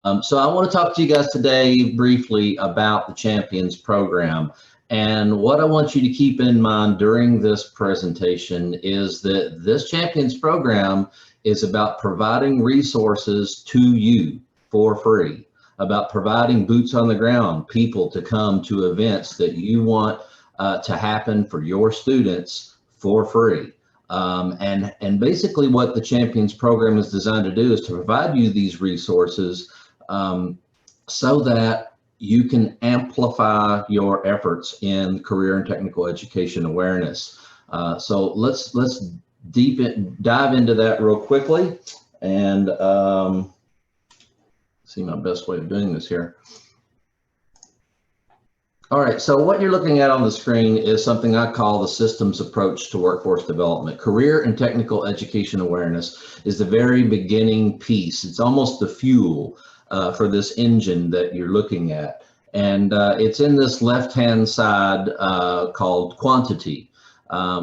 So I want to talk to you guys today briefly about the Champions Program. And what I want you to keep in mind during this presentation is that this Champions Program is about providing resources to you for free, about providing boots on the ground, people to come to events that you want to happen for your students for free. And basically what the Champions Program is designed to do is to provide you these resources so that you can amplify your efforts in career and technical education awareness. So let's dive into that real quickly and see my best way of doing this here. All right, so what you're looking at on the screen is something I call the systems approach to workforce development. Career and technical education awareness is the very beginning piece. It's almost the fuel for this engine that you're looking at. And it's in this left-hand side called quantity.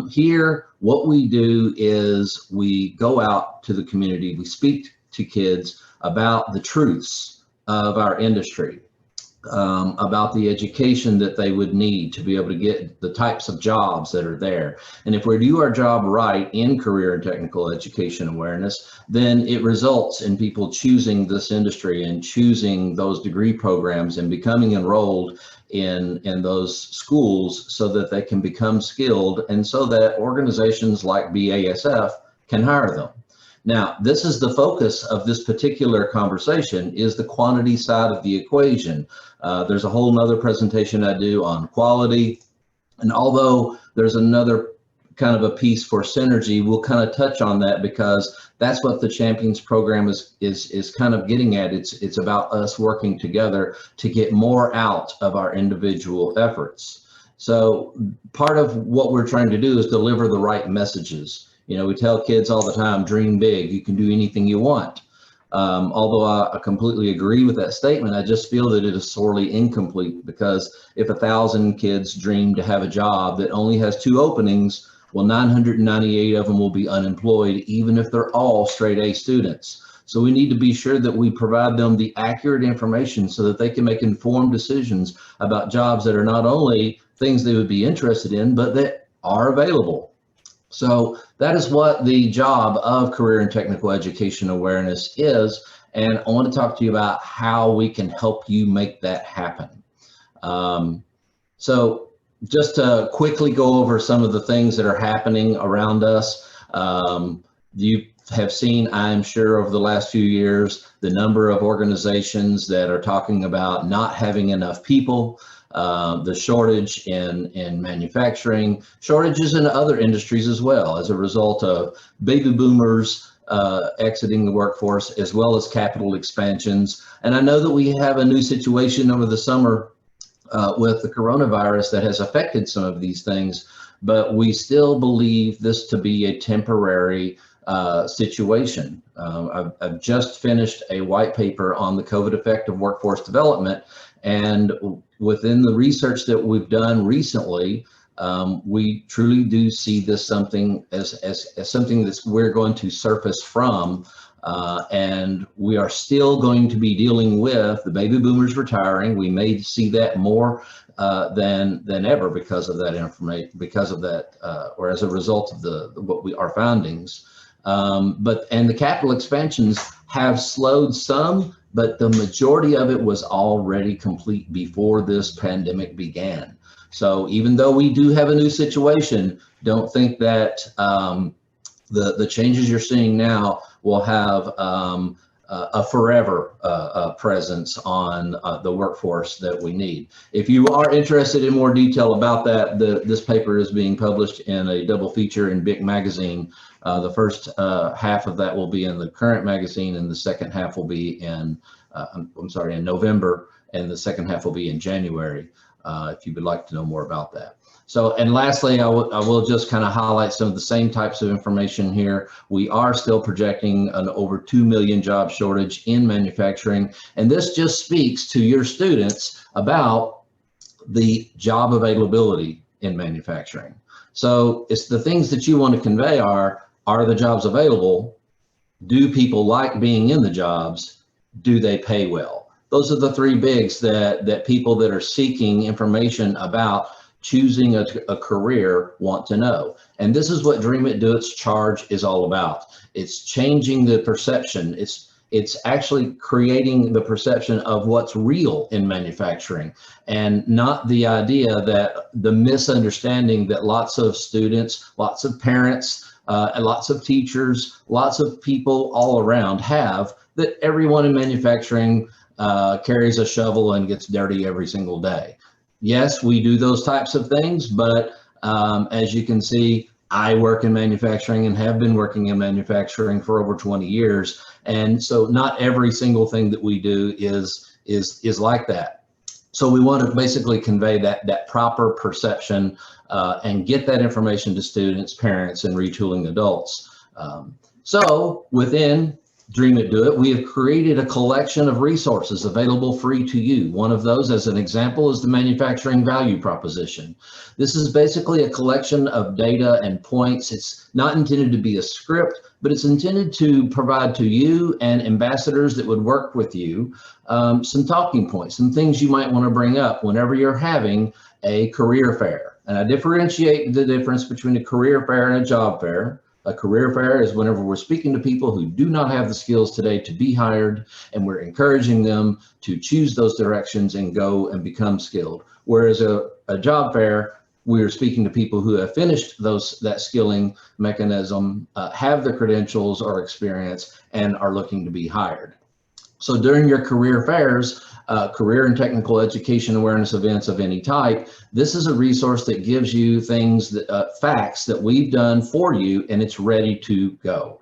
Here, what we do is we go out to the community, we speak to kids about the truths of our industry. About the education that they would need to be able to get the types of jobs that are there. And if we do our job right in career and technical education awareness, then it results in people choosing this industry and choosing those degree programs and becoming enrolled in those schools so that they can become skilled and so that organizations like BASF can hire them. Now, this is the focus of this particular conversation, is the quantity side of the equation. There's a whole nother presentation I do on quality. And although there's another kind of a piece for synergy, we'll kind of touch on that because that's what the Champions Program is kind of getting at. It's about us working together to get more out of our individual efforts. So part of what we're trying to do is deliver the right messages. You know, we tell kids all the time, dream big, you can do anything you want. Although I completely agree with that statement, I just feel that it is sorely incomplete because if 1,000 kids dream to have a job that only has 2 openings, well, 998 of them will be unemployed, even if they're all straight A students. So we need to be sure that we provide them the accurate information so that they can make informed decisions about jobs that are not only things they would be interested in, but that are available. So that is what the job of career and technical education awareness is. And I want to talk to you about how we can help you make that happen. So just to quickly go over some of the things that are happening around us. You have seen, I'm sure, over the last few years, the number of organizations that are talking about not having enough people. The shortage in manufacturing, shortages in other industries as well as a result of baby boomers exiting the workforce, as well as capital expansions. And I know that we have a new situation over the summer with the coronavirus that has affected some of these things, but we still believe this to be a temporary situation. I've just finished a white paper on the COVID effect of workforce development. And within the research that we've done recently, we truly do see this something as something that we're going to surface from, and we are still going to be dealing with the baby boomers retiring. We may see that more than ever because of that information, because of that, or as a result of our findings. And the capital expansions have slowed some, but the majority of it was already complete before this pandemic began. So even though we do have a new situation, don't think that the changes you're seeing now will have a forever presence on the workforce that we need. If you are interested in more detail about that, this paper is being published in a double feature in BIC magazine. The first half of that will be in the current magazine, and the second half will be in November, and the second half will be in January, if you would like to know more about that. So, and lastly, I will just kind of highlight some of the same types of information here. We are still projecting an over 2 million job shortage in manufacturing, and this just speaks to your students about the job availability in manufacturing. So it's the things that you want to convey are the jobs available? Do people like being in the jobs? do they pay well? Those are the three bigs that people that are seeking information about choosing a career want to know. And this is what Dream It, Do It's Charge is all about. It's changing the perception. It's actually creating the perception of what's real in manufacturing, and not the idea that the misunderstanding that lots of students, lots of parents, and lots of teachers, lots of people all around have, that everyone in manufacturing carries a shovel and gets dirty every single day. Yes, we do those types of things, but as you can see, I work in manufacturing and have been working in manufacturing for over 20 years. And so not every single thing that we do is like that. So we want to basically convey that proper perception and get that information to students, parents, and retooling adults. So within Dream It, Do It, we have created a collection of resources available free to you. One of those, as an example, is the manufacturing value proposition. This is basically a collection of data and points. It's not intended to be a script, but it's intended to provide to you and ambassadors that would work with you some talking points, some things you might want to bring up whenever you're having a career fair. And I differentiate the difference between a career fair and a job fair. A career fair is whenever we're speaking to people who do not have the skills today to be hired, and we're encouraging them to choose those directions and go and become skilled. Whereas a job fair, we're speaking to people who have finished that skilling mechanism, have the credentials or experience, and are looking to be hired. So during your career fairs, career and technical education awareness events of any type, this is a resource that gives you things, facts that we've done for you, and it's ready to go.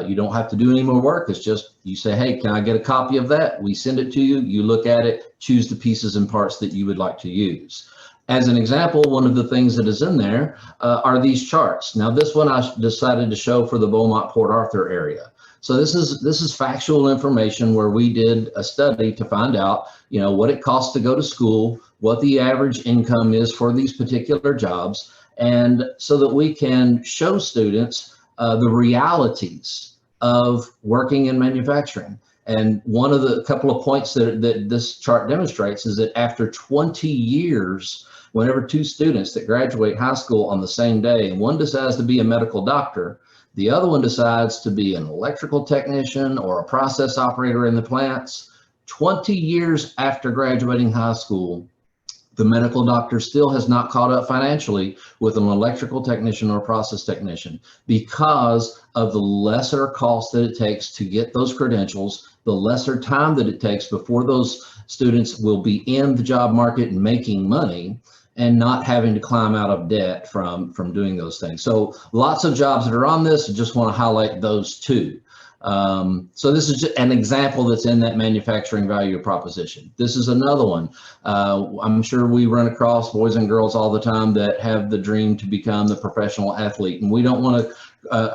You don't have to do any more work. It's just, you say, hey, can I get a copy of that? We send it to you, you look at it, choose the pieces and parts that you would like to use. As an example, one of the things that is in there are these charts. Now this one I decided to show for the Beaumont-Port Arthur area. So this is factual information where we did a study to find out, what it costs to go to school, what the average income is for these particular jobs, and so that we can show students the realities of working in manufacturing. And one of the couple of points that this chart demonstrates is that after 20 years, whenever two students that graduate high school on the same day, and one decides to be a medical doctor, the other one decides to be an electrical technician or a process operator in the plants, 20 years after graduating high school, the medical doctor still has not caught up financially with an electrical technician or process technician because of the lesser cost that it takes to get those credentials, the lesser time that it takes before those students will be in the job market and making money, and not having to climb out of debt from doing those things. So lots of jobs that are on this, I just want to highlight those two. So this is just an example that's in that manufacturing value proposition. This is another one. I'm sure we run across boys and girls all the time that have the dream to become the professional athlete, and we don't want to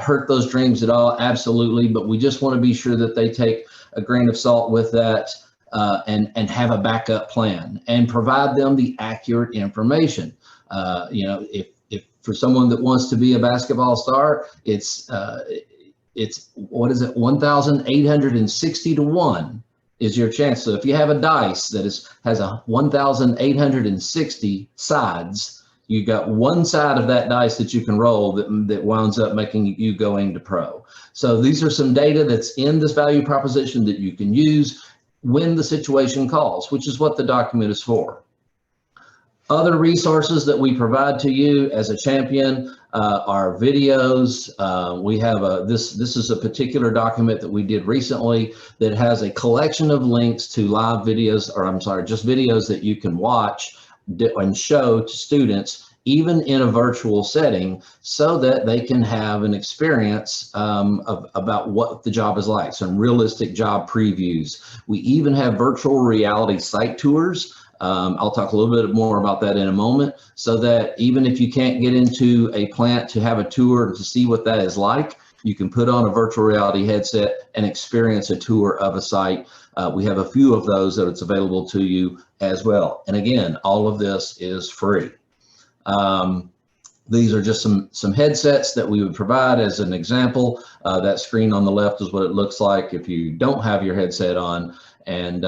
hurt those dreams at all, absolutely, but we just want to be sure that they take a grain of salt with that. And have a backup plan and provide them the accurate information. If for someone that wants to be a basketball star, it's what is it, 1,860 to 1 is your chance. So if you have a dice that has a 1,860 sides, you got one side of that dice that you can roll that winds up making you going to pro. So these are some data that's in this value proposition that you can use when the situation calls, which is what the document is for. Other resources that we provide to you as a champion are videos. We have this is a particular document that we did recently that has a collection of links to live videos, or I'm sorry, just videos that you can watch and show to students, even in a virtual setting, so that they can have an experience about what the job is like, some realistic job previews. We even have virtual reality site tours. I'll talk a little bit more about that in a moment, so that even if you can't get into a plant to have a tour to see what that is like, you can put on a virtual reality headset and experience a tour of a site. We have a few of those that it's available to you as well. And again, all of this is free. These are just some headsets that we would provide as an example. That screen on the left is what it looks like if you don't have your headset on. And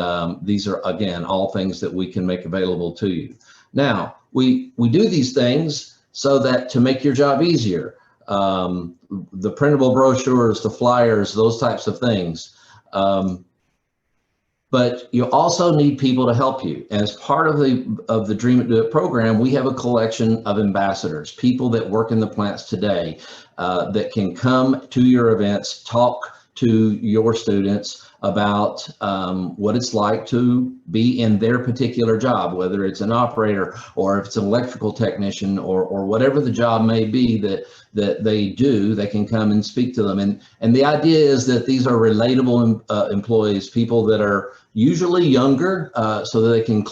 these are, again, all things that we can make available to you. Now, we do these things so that to make your job easier. The printable brochures, the flyers, those types of things. But you also need people to help you. As part of the Dream It, Do It program, we have a collection of ambassadors, people that work in the plants today that can come to your events, talk to your students about what it's like to be in their particular job, whether it's an operator or if it's an electrical technician or whatever the job may be that they do. They can come and speak to them. And the idea is that these are relatable employees, people that are usually younger, so that they can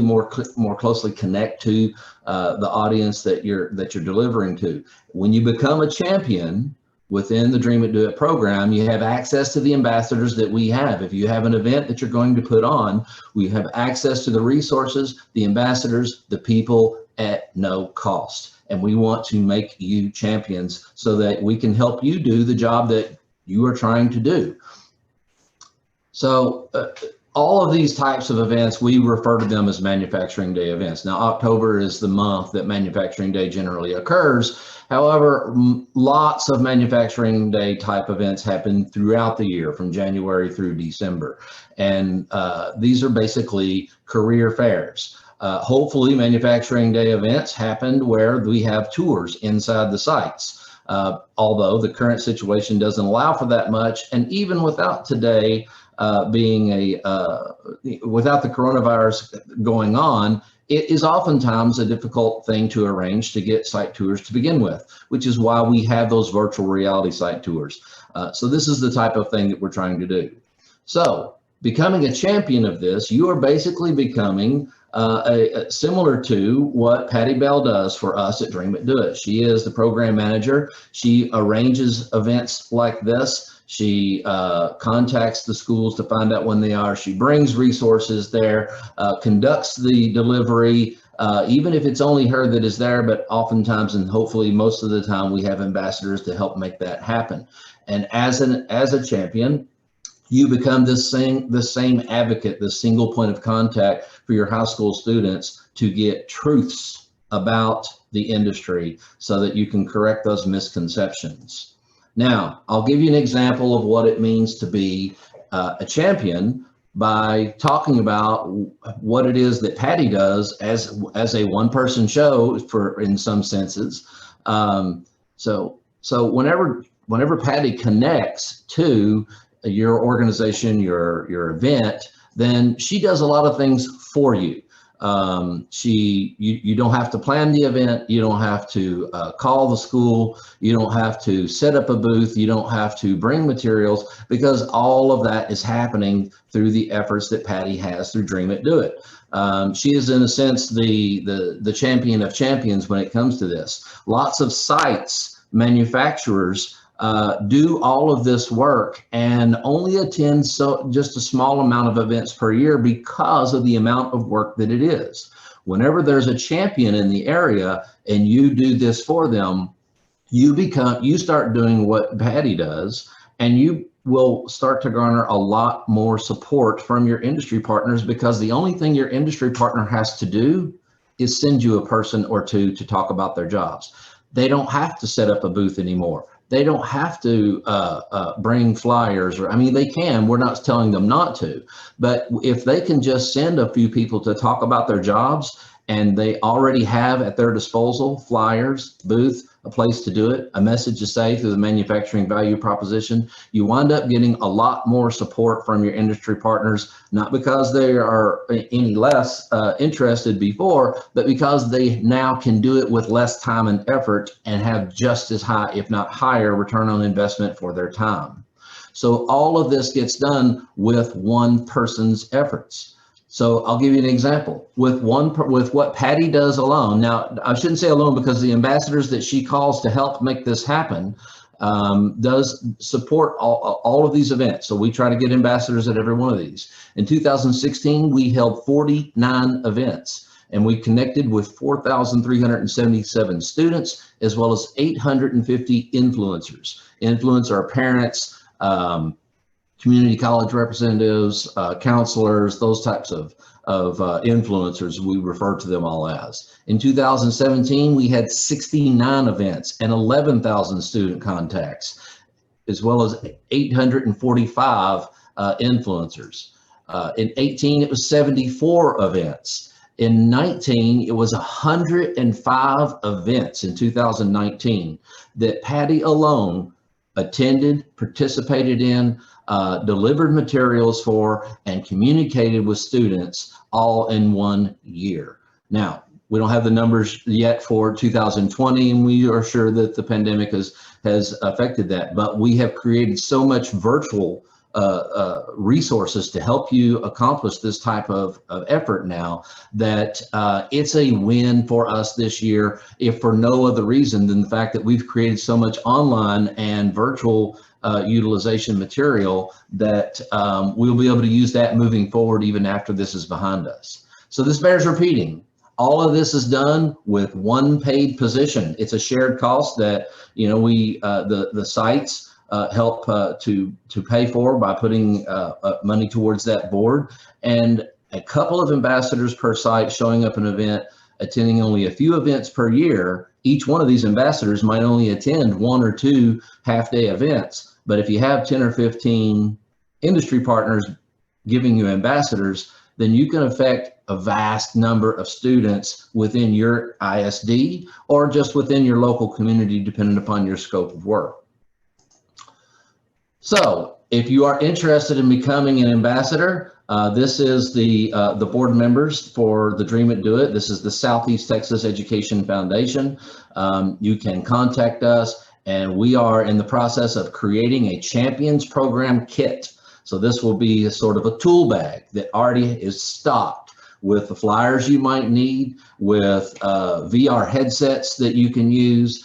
more closely connect to the audience that you're delivering to. When you become a champion within the Dream It, Do It program, you have access to the ambassadors that we have. If you have an event that you're going to put on, we have access to the resources, the ambassadors, the people at no cost. And we want to make you champions so that we can help you do the job that you are trying to do. So all of these types of events, we refer to them as Manufacturing Day events. Now, October is the month that Manufacturing Day generally occurs. However, lots of Manufacturing Day type events happen throughout the year from January through December. And these are basically career fairs. Hopefully, Manufacturing Day events happened where we have tours inside the sites. Although the current situation doesn't allow for that much, and even without today without the coronavirus going on, it is oftentimes a difficult thing to arrange to get site tours to begin with, which is why we have those virtual reality site tours. So this is the type of thing that we're trying to do. So becoming a champion of this, you are basically becoming similar to what Patty Bell does for us at Dream It, Do It. She is the program manager. She arranges events like this. She contacts the schools to find out when they are. She brings resources there, conducts the delivery, even if it's only her that is there, but oftentimes and hopefully most of the time we have ambassadors to help make that happen. And as a champion, you become the same advocate, the single point of contact for your high school students to get truths about the industry so that you can correct those misconceptions. Now, I'll give you an example of what it means to be a champion by talking about what it is that Patty does as a one-person show in some senses. So whenever Patty connects to your organization, your event, then she does a lot of things for you. You don't have to plan the event. You don't have to call the school. You don't have to set up a booth. You don't have to bring materials, because all of that is happening through the efforts that Patty has through Dream It, Do It. She is, in a sense, the champion of champions when it comes to this. Lots of sites, manufacturers, do all of this work and only attend just a small amount of events per year because of the amount of work that it is. Whenever there's a champion in the area and you do this for them, you start doing what Patty does, and you will start to garner a lot more support from your industry partners, because the only thing your industry partner has to do is send you a person or two to talk about their jobs. They don't have to set up a booth anymore. They don't have to bring flyers, or, I mean, they can, we're not telling them not to, but if they can just send a few people to talk about their jobs, and they already have at their disposal flyers, booth, a place to do it, a message to say through the manufacturing value proposition, you wind up getting a lot more support from your industry partners, not because they are any less interested before, but because they now can do it with less time and effort and have just as high, if not higher, return on investment for their time. So all of this gets done with one person's efforts. So I'll give you an example with what Patty does alone. Now, I shouldn't say alone, because the ambassadors that she calls to help make this happen does support all of these events. So we try to get ambassadors at every one of these. In 2016, we held 49 events. and we connected with 4,377 students, as well as 850 influencers. Influence our parents, community college representatives, counselors, those types of influencers, we refer to them all as. In 2017, we had 69 events and 11,000 student contacts, as well as 845 influencers. In 18, it was 74 events. In 19, it was 105 events in 2019 that Patty alone attended, participated in, delivered materials for, and communicated with students all in 1 year. Now, we don't have the numbers yet for 2020, and we are sure that the pandemic has affected that, but we have created so much virtual resources to help you accomplish this type of effort now that it's a win for us this year, if for no other reason than the fact that we've created so much online and virtual utilization material that we'll be able to use that moving forward even after this is behind us. So this bears repeating. All of this is done with one paid position. It's a shared cost that, you know, we the sites help to pay for by putting money towards that board, and a couple of ambassadors per site showing up an event, attending only a few events per year. Each one of these ambassadors might only attend 1 or 2 half-day events, but if you have 10 or 15 industry partners giving you ambassadors, then you can affect a vast number of students within your ISD or just within your local community, depending upon your scope of work. So if you are interested in becoming an ambassador, this is the board members for the Dream It, Do It. This is the Southeast Texas Education Foundation. You can contact us, and we are in the process of creating a Champions Program kit. So this will be a sort of a tool bag that already is stocked with the flyers you might need, with VR headsets that you can use,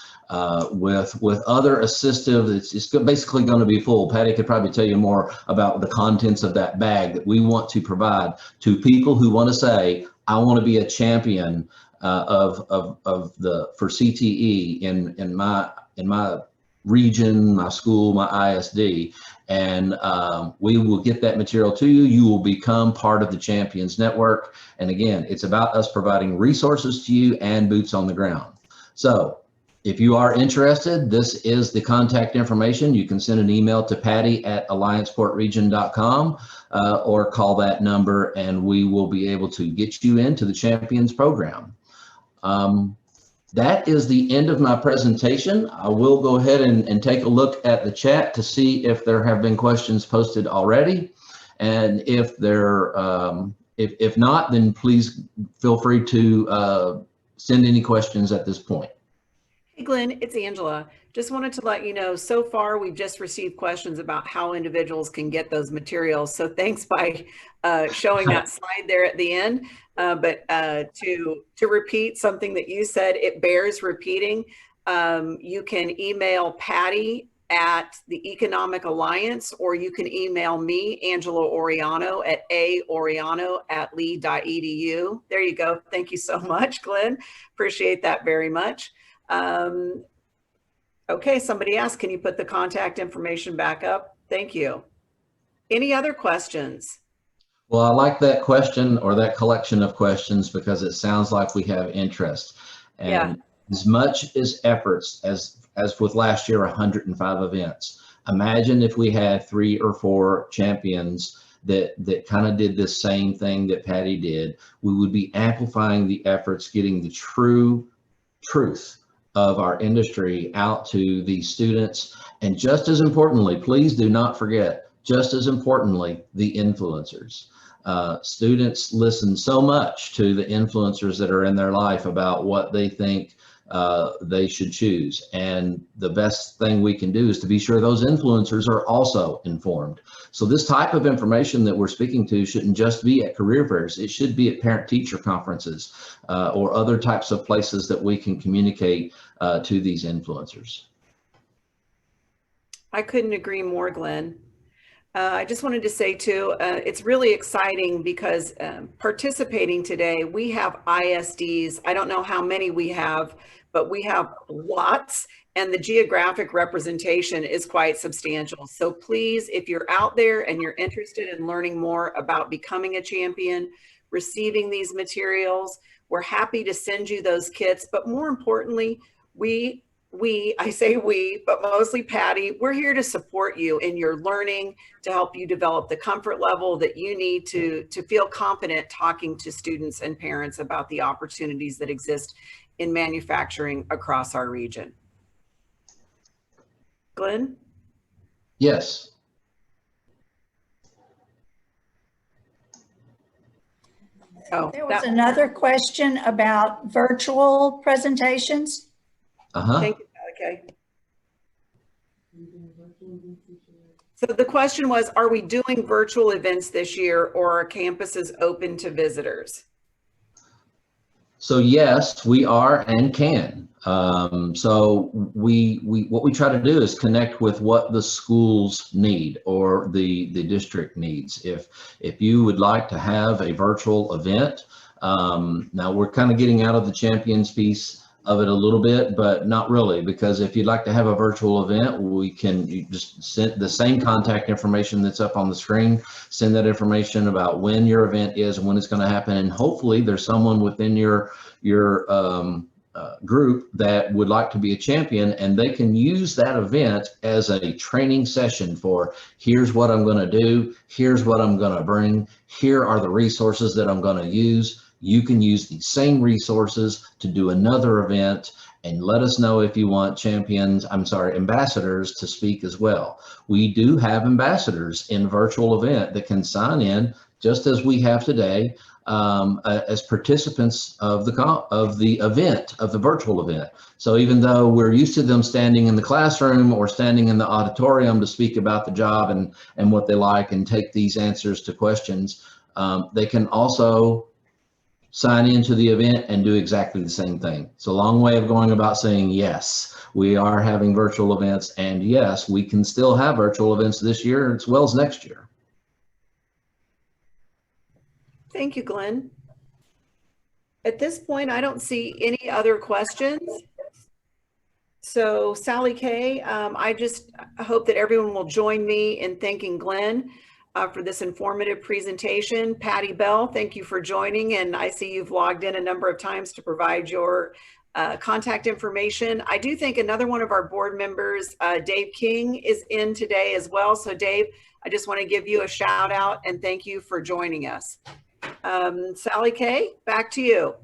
with other assistive. It's basically going to be full. Patty could probably tell you more about the contents of that bag that we want to provide to people who want to say, I want to be a champion for CTE in my region, my school, my ISD, and we will get that material to you. You will become part of the Champions Network. And again, it's about us providing resources to you and boots on the ground. So if you are interested, this is the contact information. You can send an email to patty@allianceportregion.com or call that number, and we will be able to get you into the Champions Program. That is the end of my presentation. I will go ahead and take a look at the chat to see if there have been questions posted already. And if not, then please feel free to send any questions at this point. Hey Glenn, it's Angela. Just wanted to let you know, so far we've just received questions about how individuals can get those materials. So thanks by showing that slide there at the end. But to repeat something that you said, it bears repeating. You can email Patty at the Economic Alliance, or you can email me, Angela Oriano, at aoriano@lee.edu. There you go. Thank you so much, Glenn. Appreciate that very much. Okay, somebody asked, can you put the contact information back up? Thank you. Any other questions? Well, I like that question, or that collection of questions, because it sounds like we have interest. And yeah, as much as efforts as with last year, 105 events, imagine if we had 3 or 4 champions that kind of did this same thing that Patty did. We would be amplifying the efforts, getting the truth of our industry out to these students. And just as importantly, please do not forget, just as importantly, the influencers. Students listen so much to the influencers that are in their life about what they think they should choose. And the best thing we can do is to be sure those influencers are also informed. So this type of information that we're speaking to shouldn't just be at career fairs. It should be at parent-teacher conferences or other types of places that we can communicate to these influencers. I couldn't agree more, Glenn. I just wanted to say too, it's really exciting because participating today, we have ISDs. I don't know how many we have, but we have lots, and the geographic representation is quite substantial. So please, if you're out there and you're interested in learning more about becoming a champion, receiving these materials, we're happy to send you those kits. But more importantly, I say we, but mostly Patty, we're here to support you in your learning, to help you develop the comfort level that you need to feel confident talking to students and parents about the opportunities that exist in manufacturing across our region. Glenn? Yes. Oh, there was another question about virtual presentations. Thank you, okay. So the question was, are we doing virtual events this year, or are campuses open to visitors? So yes, we are and can. So what we try to do is connect with what the schools need or the district needs. If you would like to have a virtual event, now we're kind of getting out of the champions piece of it a little bit, but not really, because if you'd like to have a virtual event, you just send the same contact information that's up on the screen, send that information about when your event is and when it's going to happen, and hopefully there's someone within your group that would like to be a champion, and they can use that event as a training session for, here's what I'm going to do, here's what I'm going to bring, here are the resources that I'm going to use. You can use the same resources to do another event, and let us know if you want ambassadors to speak as well. We do have ambassadors in virtual event that can sign in just as we have today as participants of the event, of the virtual event. So even though we're used to them standing in the classroom or standing in the auditorium to speak about the job and what they like and take these answers to questions, they can also sign into the event and do exactly the same thing. It's a long way of going about saying, yes, we are having virtual events, and yes, we can still have virtual events this year as well as next year. Thank you, Glenn. At this point, I don't see any other questions. So Sally Kay, I just hope that everyone will join me in thanking Glenn for this informative presentation. Patty Bell, thank you for joining, and I see you've logged in a number of times to provide your contact information. I do think another one of our board members, Dave King, is in today as well. So Dave, I just want to give you a shout out and thank you for joining us. Sally Kay, back to you.